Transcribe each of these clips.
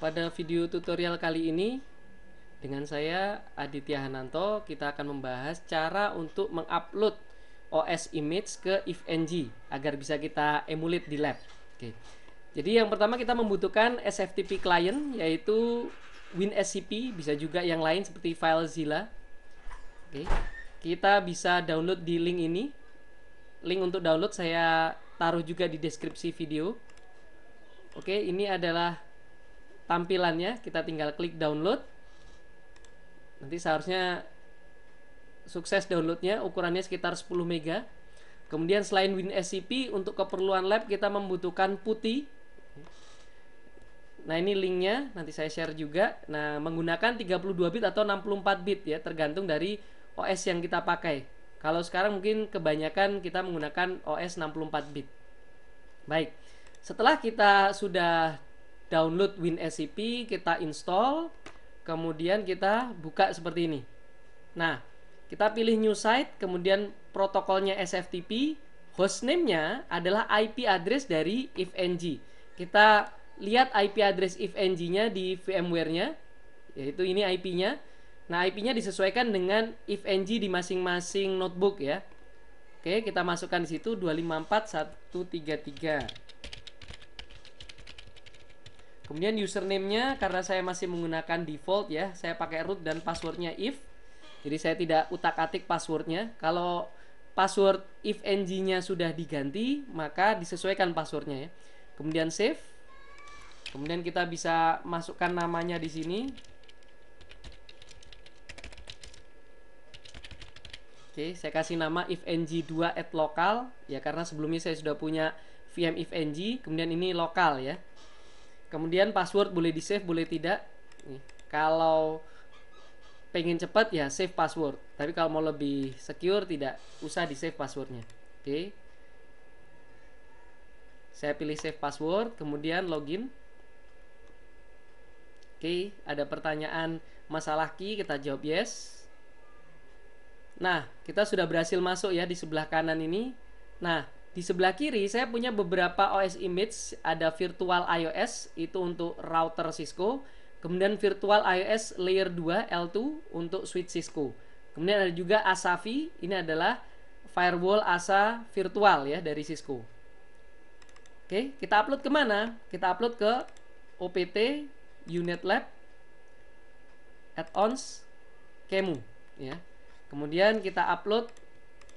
Pada video tutorial kali ini dengan saya Aditya Hananto, kita akan membahas cara untuk mengupload OS image ke ifng agar bisa kita emulate di lab. Oke. Jadi yang pertama kita membutuhkan SFTP client, yaitu WinSCP, bisa juga yang lain seperti FileZilla. Oke. Kita bisa download di link ini. Link untuk download saya taruh juga di deskripsi video. Oke, ini adalah tampilannya. Kita tinggal klik download. Nanti seharusnya sukses downloadnya, ukurannya sekitar 10 MB. Kemudian selain WinSCP, untuk keperluan lab kita membutuhkan putih. Nah, ini linknya nanti saya share juga. Nah, menggunakan 32 bit atau 64 bit ya, tergantung dari OS yang kita pakai. Kalau sekarang mungkin kebanyakan kita menggunakan OS 64 bit. Baik. Setelah kita sudah download WinSCP, kita install, kemudian kita buka seperti ini. Nah, kita pilih new site, kemudian protokolnya SFTP, hostname-nya adalah IP address dari ifng. Kita lihat IP address ifng-nya di VMware-nya, yaitu ini IP-nya. Nah, IP-nya disesuaikan dengan ifng di masing-masing notebook ya. Oke, kita masukkan di situ 254.133. Kemudian username-nya, karena saya masih menggunakan default ya, saya pakai root dan passwordnya if. Jadi saya tidak utak-atik passwordnya. Kalau password ifng-nya sudah diganti, maka disesuaikan passwordnya ya. Kemudian save. Kemudian kita bisa masukkan namanya di sini. Oke, saya kasih nama ifng2@local ya, karena sebelumnya saya sudah punya VM ifng. Kemudian ini lokal ya. Kemudian password boleh di save, boleh tidak. Nih, kalau pengen cepat ya save password, tapi kalau mau lebih secure tidak usah di save passwordnya. Oke, saya pilih save password, kemudian login. Oke, ada pertanyaan masalah key, kita jawab yes. Nah, kita sudah berhasil masuk ya di sebelah kanan ini. Nah, di sebelah kiri saya punya beberapa OS image. Ada virtual iOS, itu untuk router Cisco. Kemudian virtual iOS layer 2 L2 untuk switch Cisco. Kemudian ada juga Asavi, ini adalah firewall ASA virtual ya dari Cisco. Oke, kita upload kemana? Kita upload ke OPT Unit Lab Add-ons Kemu ya. Kemudian kita upload.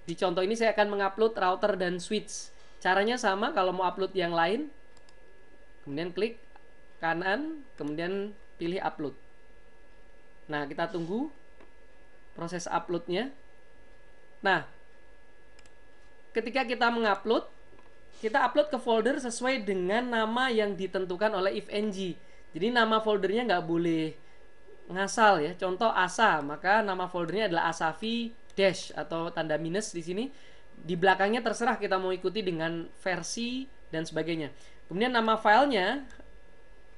Di contoh ini saya akan mengupload router dan switch. Caranya sama kalau mau upload yang lain. Kemudian klik kanan, kemudian pilih upload. Nah, kita tunggu proses uploadnya. Nah, ketika kita mengupload, kita upload ke folder sesuai dengan nama yang ditentukan oleh ifng. Jadi nama foldernya nggak boleh ngasal ya. Contoh ASA, maka nama foldernya adalah asavi dash atau tanda minus di sini. Di belakangnya terserah kita mau ikuti dengan versi dan sebagainya. Kemudian nama filenya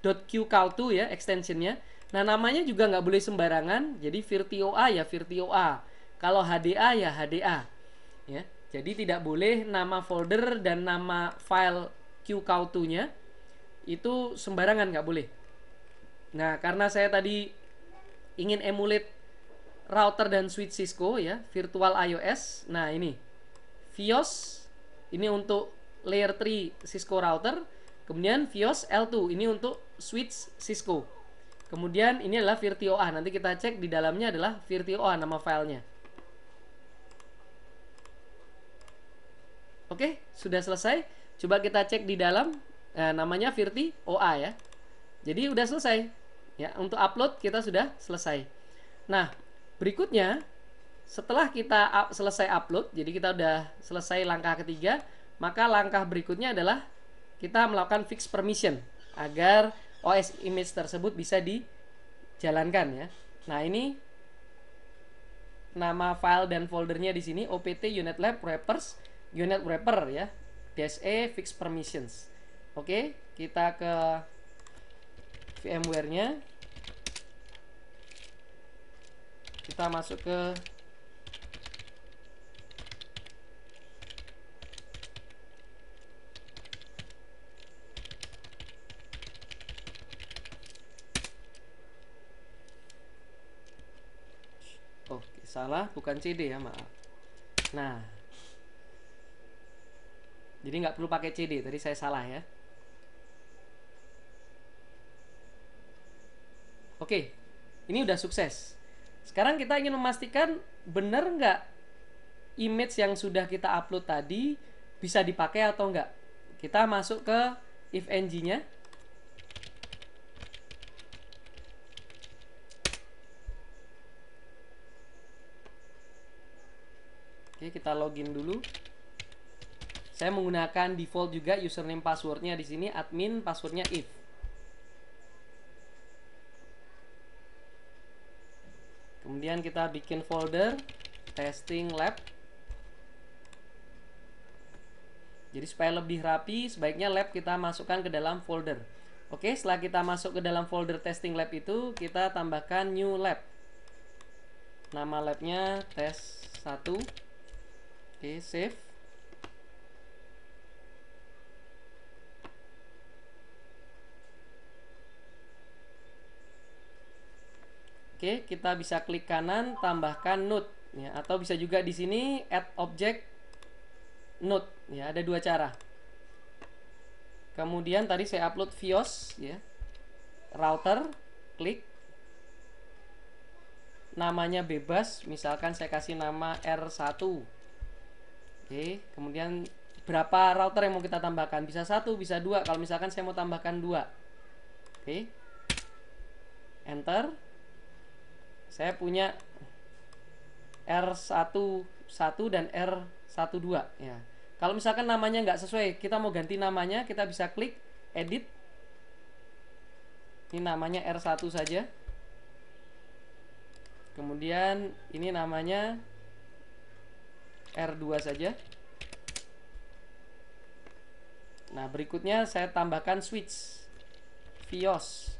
.qcow2 ya extensionnya. Nah, namanya juga nggak boleh sembarangan. Jadi virtioa ya virtioa. Kalau HDA ya HDA. Ya. Jadi tidak boleh nama folder dan nama file qcow2-nya itu sembarangan, nggak boleh. Nah, karena saya tadi ingin emulate router dan switch Cisco ya, virtual iOS. Nah, ini Vios ini untuk layer 3 Cisco router, kemudian Vios L2 ini untuk switch Cisco. Kemudian ini adalah virtioa. Nanti kita cek di dalamnya adalah virtioa nama filenya. Oke, sudah selesai. Coba kita cek di dalam. Nah, namanya virtioa ya. Jadi udah selesai. Ya, untuk upload kita sudah selesai. Nah, berikutnya setelah kita selesai upload, jadi kita udah selesai langkah ketiga, maka langkah berikutnya adalah kita melakukan fix permission agar OS image tersebut bisa dijalankan ya. Nah, ini nama file dan foldernya di sini opt unit lab wrappers unit wrapper ya. -e fix permissions. Oke, kita ke VMware-nya. Kita masuk ke salah, bukan CD ya, maaf. Nah, jadi nggak perlu pakai CD, tadi saya salah ya. Oke, ini udah sukses. Sekarang kita ingin memastikan benar nggak image yang sudah kita upload tadi bisa dipakai atau enggak. Kita masuk ke if ng-nya. Oke, kita login dulu. Saya menggunakan default juga username passwordnya di sini admin, passwordnya if. Kemudian kita bikin folder testing lab. Jadi supaya lebih rapi, sebaiknya lab kita masukkan ke dalam folder. Oke, setelah kita masuk ke dalam folder testing lab itu, kita tambahkan new lab. Nama labnya test 1. Oke, save. Oke, kita bisa klik kanan, tambahkan node, ya, atau bisa juga di sini add object node, ya, ada dua cara. Kemudian tadi saya upload Vios, ya, router, klik, namanya bebas, misalkan saya kasih nama R1. Oke, kemudian berapa router yang mau kita tambahkan? Bisa 1, bisa 2. Kalau misalkan saya mau tambahkan 2. Oke, enter. Saya punya R11 dan R12 ya. Kalau misalkan namanya nggak sesuai, kita mau ganti namanya, kita bisa klik edit. Ini namanya R1 saja. Kemudian ini namanya R2 saja. Nah, berikutnya saya tambahkan switch Vios.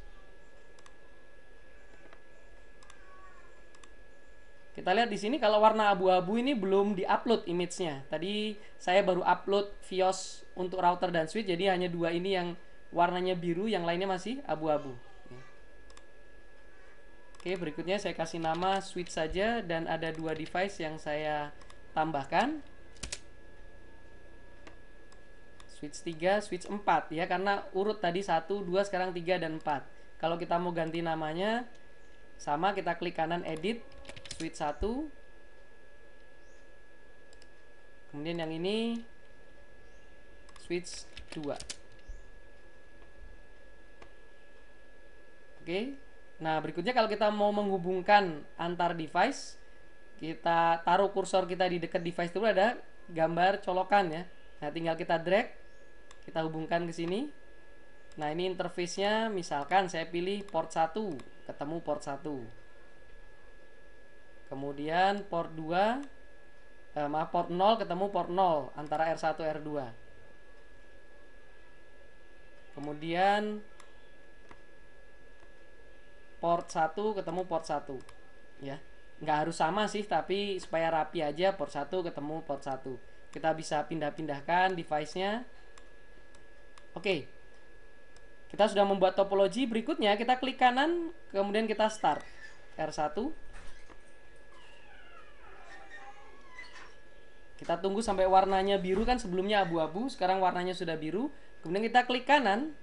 Kita lihat di sini kalau warna abu-abu ini belum diupload image-nya. Tadi saya baru upload Vios untuk router dan switch, jadi hanya dua ini yang warnanya biru, yang lainnya masih abu-abu. Oke, berikutnya saya kasih nama switch saja dan ada dua device yang saya tambahkan. Switch 3, switch 4 ya, karena urut tadi 1, 2, sekarang 3 dan 4. Kalau kita mau ganti namanya sama, kita klik kanan edit switch 1. Kemudian yang ini switch 2. Oke. Nah, berikutnya kalau kita mau menghubungkan antar device, kita taruh kursor kita di dekat device dulu, ada gambar colokan ya. Nah, tinggal kita drag, kita hubungkan ke sini. Nah, ini interface-nya, misalkan saya pilih port 1, ketemu port 1. Kemudian port 2, port 0 ketemu port 0 antara R1 R2. Kemudian port 1 ketemu port 1 ya. Nggak harus sama sih, tapi supaya rapi aja, port 1 ketemu port 1. Kita bisa pindah-pindahkan device-nya. Oke. Kita sudah membuat topologi. Berikutnya kita klik kanan, kemudian kita start R1. Kita tunggu sampai warnanya biru, kan sebelumnya abu-abu, sekarang warnanya sudah biru. Kemudian kita klik kanan.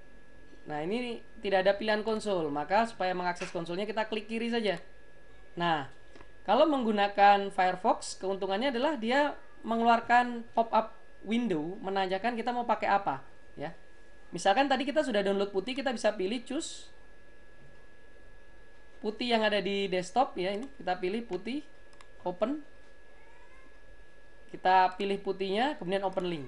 Nah, ini tidak ada pilihan konsol, maka supaya mengakses konsolnya kita klik kiri saja. Nah, kalau menggunakan Firefox, keuntungannya adalah dia mengeluarkan pop-up window menanyakan kita mau pakai apa ya. Misalkan tadi kita sudah download putih, kita bisa pilih choose putih yang ada di desktop ya. Ini kita pilih putih, open. Kita pilih putihnya, kemudian open link.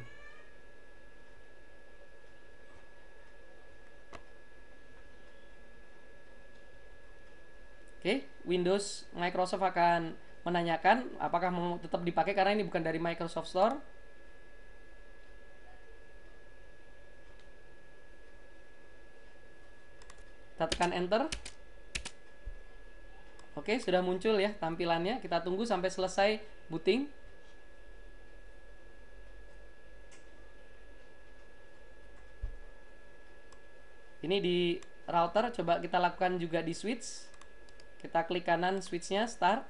Oke, Windows Microsoft akan menanyakan apakah mau tetap dipakai karena ini bukan dari Microsoft Store. Kita tekan enter. Oke, sudah muncul ya tampilannya. Kita tunggu sampai selesai booting. Ini di router, coba kita lakukan juga di switch. Kita klik kanan switchnya, start.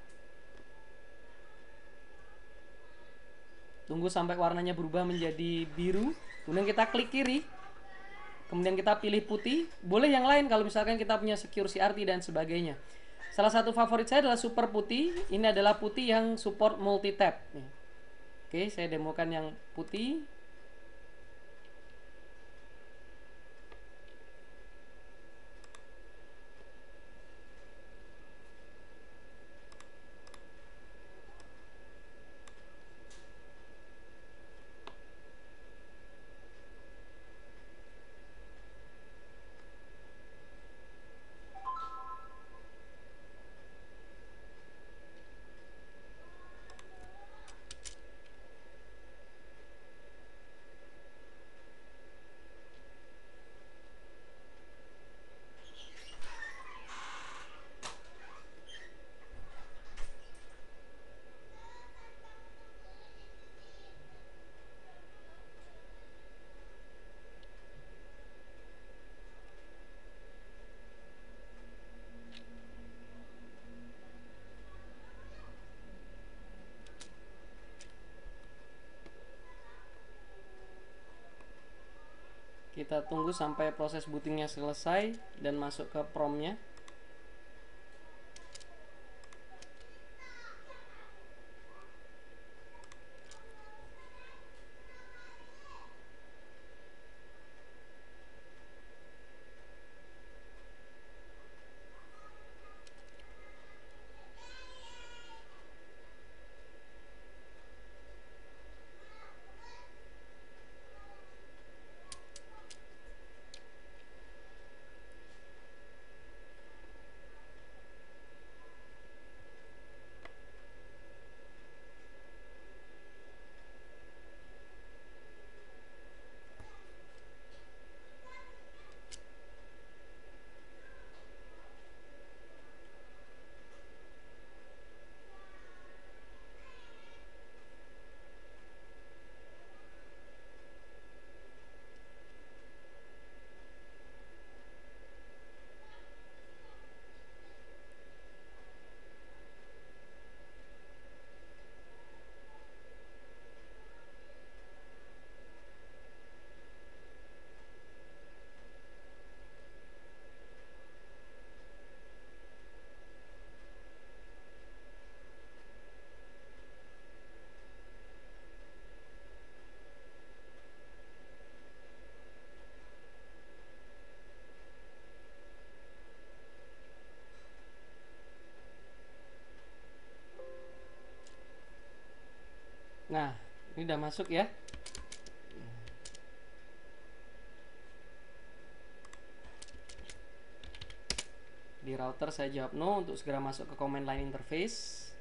Tunggu sampai warnanya berubah menjadi biru. Kemudian kita klik kiri. Kemudian kita pilih putih. Boleh yang lain kalau misalkan kita punya secure CRT dan sebagainya. Salah satu favorit saya adalah super putih. Ini adalah putih yang support multi tab. Oke, saya demokan yang putih. Kita tunggu sampai proses bootingnya selesai dan masuk ke promnya. Nah, ini udah masuk ya. Di router saya jawab no untuk segera masuk ke command line interface.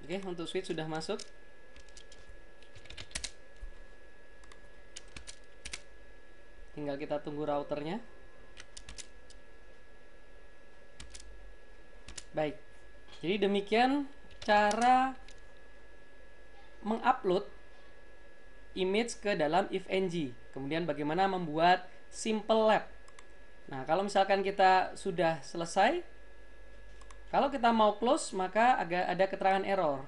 Oke, untuk switch sudah masuk. Tinggal kita tunggu routernya. Baik. Jadi demikian cara mengupload image ke dalam ifng. Kemudian bagaimana membuat simple lab. Nah, kalau misalkan kita sudah selesai, kalau kita mau close maka agak ada keterangan error.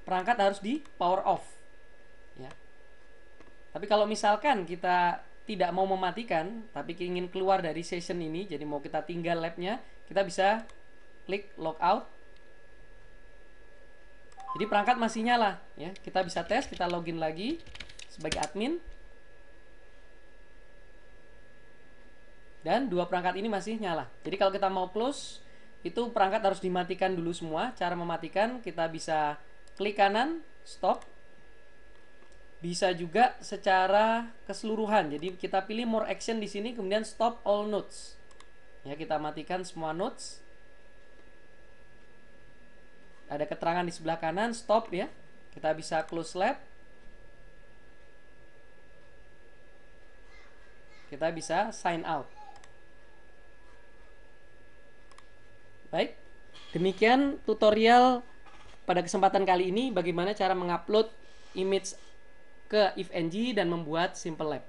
Perangkat harus di power off. Ya. Tapi kalau misalkan kita tidak mau mematikan, tapi ingin keluar dari session ini, jadi mau kita tinggal labnya, kita bisa klik logout. Jadi perangkat masih nyala, ya. Kita bisa tes, kita login lagi sebagai admin. Dan dua perangkat ini masih nyala. Jadi kalau kita mau close, itu perangkat harus dimatikan dulu semua. Cara mematikan, kita bisa klik kanan, stop. Bisa juga secara keseluruhan. Jadi kita pilih more action di sini, kemudian stop all nodes. Ya, kita matikan semua nodes. Ada keterangan di sebelah kanan, stop ya. Kita bisa close lab. Kita bisa sign out. Baik, demikian tutorial pada kesempatan kali ini bagaimana cara mengupload image ke ifng dan membuat simple lab.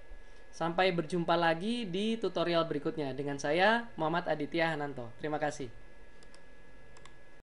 Sampai berjumpa lagi di tutorial berikutnya dengan saya Muhammad Aditya Hananto. Terima kasih.